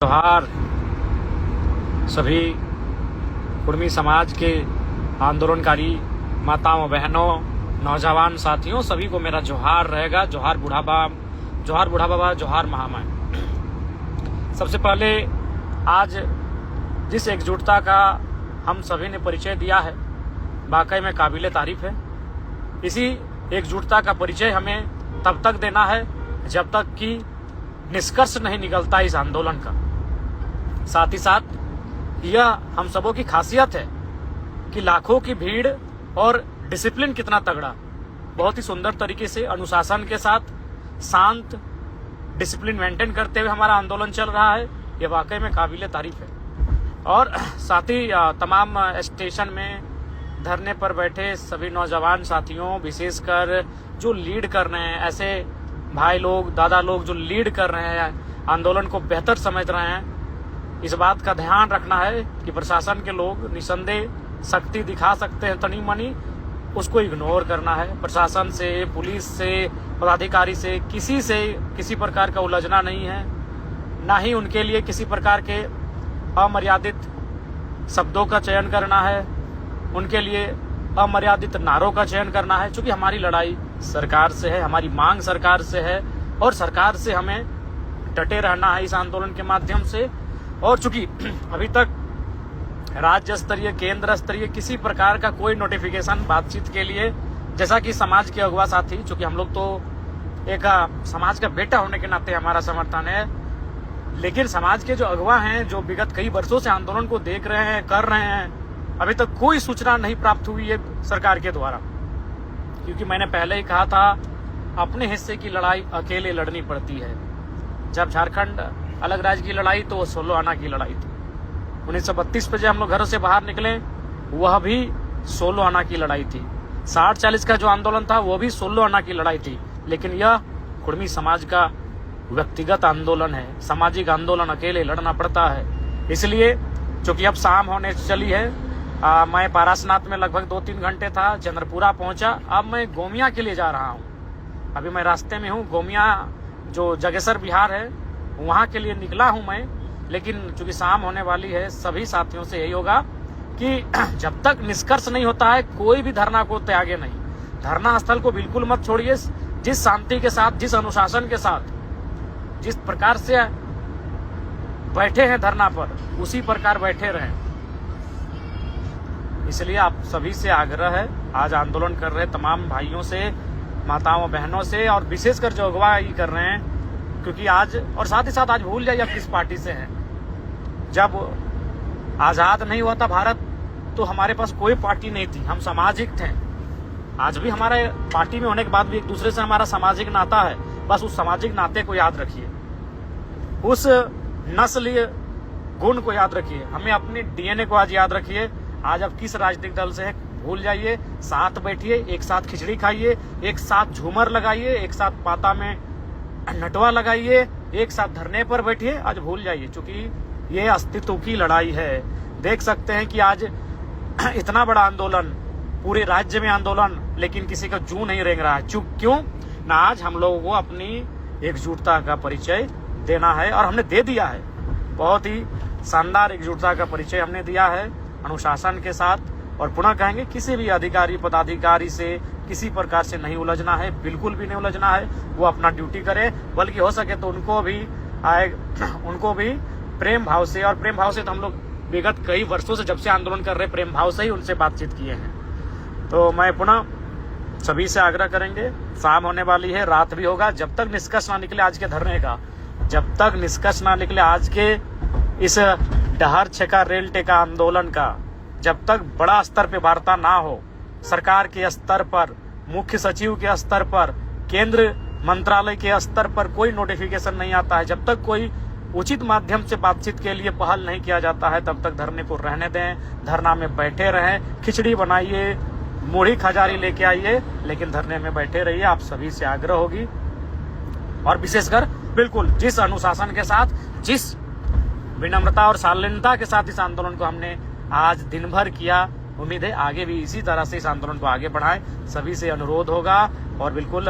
जोहार सभी कुर्मी समाज के आंदोलनकारी माताओं, बहनों, नौजवान साथियों, सभी को मेरा जोहार रहेगा। जोहार बूढ़ा बाबा, जोहार महामाय। सबसे पहले आज जिस एकजुटता का हम सभी ने परिचय दिया है, वाकई में काबिले तारीफ है। इसी एकजुटता का परिचय हमें तब तक देना है जब तक कि निष्कर्ष नहीं निकलता इस आंदोलन का। साथ ही साथ यह हम सबों की खासियत है कि लाखों की भीड़ और डिसिप्लिन कितना तगड़ा, बहुत ही सुंदर तरीके से अनुशासन के साथ शांत डिसिप्लिन मेंटेन करते हुए हमारा आंदोलन चल रहा है। ये वाकई में काबिले तारीफ है। और साथ ही तमाम स्टेशन में धरने पर बैठे सभी नौजवान साथियों, विशेषकर जो लीड कर रहे हैं, ऐसे भाई लोग, दादा लोग जो लीड कर रहे हैं, आंदोलन को बेहतर समझ रहे हैं, इस बात का ध्यान रखना है कि प्रशासन के लोग निसंदेह शक्ति दिखा सकते हैं तनी मनी, उसको इग्नोर करना है। प्रशासन से, पुलिस से, पदाधिकारी से किसी प्रकार का उलझना नहीं है। ना ही उनके लिए किसी प्रकार के अमर्यादित शब्दों का चयन करना है, उनके लिए अमर्यादित नारों का चयन करना है। क्योंकि हमारी लड़ाई सरकार से है, हमारी मांग सरकार से है और सरकार से हमें डटे रहना है इस आंदोलन के माध्यम से। और चूंकि अभी तक राज्य स्तरीय, केंद्र स्तरीय किसी प्रकार का कोई नोटिफिकेशन बातचीत के लिए, जैसा कि समाज के अगुवा साथी, चूंकि हम लोग तो एक समाज का बेटा होने के नाते हमारा समर्थन है, लेकिन समाज के जो अगुवा हैं, जो विगत कई वर्षों से आंदोलन को देख रहे हैं, कर रहे हैं, अभी तक कोई सूचना नहीं प्राप्त हुई है सरकार के द्वारा। क्योंकि मैंने पहले ही कहा था, अपने हिस्से की लड़ाई अकेले लड़नी पड़ती है। जब झारखंड अलग राज्य की लड़ाई तो वो 16 आना की लड़ाई थी। 1932 पे जब हम लोग घरों से बाहर निकले, वह भी 16 आना की लड़ाई थी। 60-40 का जो आंदोलन था वो भी 16 आना की लड़ाई थी। लेकिन यह कुर्मी समाज का व्यक्तिगत आंदोलन है, सामाजिक आंदोलन अकेले लड़ना पड़ता है। इसलिए चूंकि अब शाम होने चली है, मैं पारासनाथ में लगभग 2-3 घंटे था, चंद्रपुरा पहुंचा। अब मैं गोमिया के लिए जा रहा हूं। अभी मैं रास्ते में हूं। गोमिया जो जगेसर बिहार है, वहां के लिए निकला हूं मैं। लेकिन चूंकि शाम होने वाली है, सभी साथियों से यही होगा कि जब तक निष्कर्ष नहीं होता है, कोई भी धरना को त्यागे नहीं। धरना स्थल को बिल्कुल मत छोड़िए। जिस शांति के साथ, जिस अनुशासन के साथ, जिस प्रकार से बैठे हैं धरना पर, उसी प्रकार बैठे रहें। इसलिए आप सभी से आग्रह है, आज आंदोलन कर रहे तमाम भाइयों से, माताओं, बहनों से, और विशेषकर जो अगुवाई कर रहे हैं, क्योंकि आज, और साथ ही साथ आज भूल जाइए आप किस पार्टी से हैं। जब आजाद नहीं हुआ था भारत, तो हमारे पास कोई पार्टी नहीं थी, हम सामाजिक थे। आज भी हमारे पार्टी में होने के बाद भी एक दूसरे से हमारा सामाजिक नाता है। बस उस सामाजिक नाते को याद रखिए, उस नस्लीय गुण को याद रखिए, हमें अपने डीएनए को आज याद रखिए। आज आप किस राजनीतिक दल से है भूल जाइए, साथ बैठिए, एक साथ खिचड़ी खाइए, एक साथ झूमर लगाइए, एक साथ पाता में नटवा लगाइए, एक साथ धरने पर बैठिए। आज भूल जाइए, क्योंकि ये अस्तित्व की लड़ाई है। देख सकते हैं कि आज इतना बड़ा आंदोलन, पूरे राज्य में आंदोलन, लेकिन किसी का जू नहीं रेंग रहा है। क्यों ना? आज हम लोगों को अपनी एकजुटता का परिचय देना है, और हमने दे दिया है। बहुत ही शानदार एकजुटता का परिचय हमने दिया है, अनुशासन के साथ। और पुनः कहेंगे, किसी भी अधिकारी, पदाधिकारी से किसी प्रकार से नहीं उलझना है, बिल्कुल भी नहीं उलझना है। वो अपना ड्यूटी करे, बल्कि हो सके तो उनको भी प्रेम भाव से, और प्रेम भाव से तो हम लोग विगत कई वर्षों से, जब से आंदोलन कर रहे, प्रेम भाव से ही उनसे बातचीत किए हैं। तो मैं पुनः सभी से आग्रह करेंगे, शाम होने वाली है, रात भी होगा, जब तक निष्कर्ष ना निकले आज के धरने का, जब तक निष्कर्ष ना निकले आज के इस डहर छेका रेल टेका आंदोलन का, जब तक बड़ा स्तर पे वार्ता ना हो, सरकार के स्तर पर, मुख्य सचिव के स्तर पर, केंद्र मंत्रालय के स्तर पर कोई नोटिफिकेशन नहीं आता है, जब तक कोई उचित माध्यम से बातचीत के लिए पहल नहीं किया जाता है, तब तक धरने को रहने दें। धरना में बैठे रहें, खिचड़ी बनाइए, मूढ़ी खजारी लेके आइए, लेकिन धरने में बैठे रहिए। आप सभी से आग्रह होगी, और विशेषकर बिल्कुल जिस अनुशासन के साथ, जिस विनम्रता और शालीनता के साथ इस आंदोलन को हमने आज दिन भर किया, उम्मीद है आगे भी इसी तरह से इस आंदोलन को आगे बढ़ाएं। सभी से अनुरोध होगा, और बिल्कुल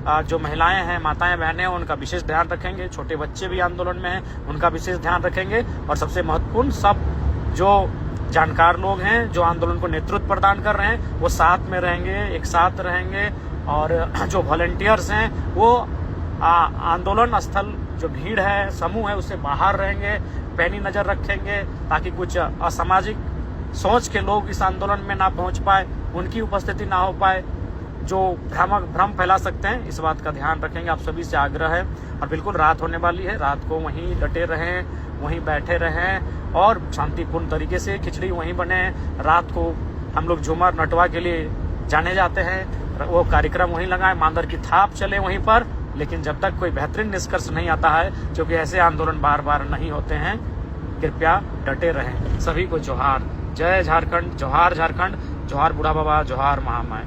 जो महिलाएं हैं, माताएं बहनें हैं, उनका विशेष ध्यान रखेंगे। छोटे बच्चे भी आंदोलन में हैं, उनका विशेष ध्यान रखेंगे। और सबसे महत्वपूर्ण, सब जो जानकार लोग हैं जो आंदोलन को नेतृत्व प्रदान कर रहे हैं वो साथ में रहेंगे, एक साथ रहेंगे। और जो वॉलंटियर्स हैं वो आंदोलन स्थल जो भीड़ है, समूह है, उससे बाहर रहेंगे, पैनी नजर रखेंगे ताकि कुछ असामाजिक सोच के लोग इस आंदोलन में ना पहुंच पाए, उनकी उपस्थिति ना हो पाए, जो भ्रम फैला सकते हैं। इस बात का ध्यान रखेंगे, आप सभी से आग्रह है। और बिल्कुल रात होने वाली है, रात को वहीं डटे रहें, वहीं बैठे रहें और शांतिपूर्ण तरीके से खिचड़ी वहीं बने। रात को हम लोग झूमर नटवा के लिए जाने जाते हैं, वो कार्यक्रम वहीं लगाएं, मांदर की थाप चले वहीं पर। लेकिन जब तक कोई बेहतरीन निष्कर्ष नहीं आता है, क्योंकि ऐसे आंदोलन बार बार नहीं होते हैं, कृपया डटे रहें। सभी को जोहार। जय झारखंड, जोहार झारखंड, जोहार बूढ़ा बाबा, जोहार महामाए।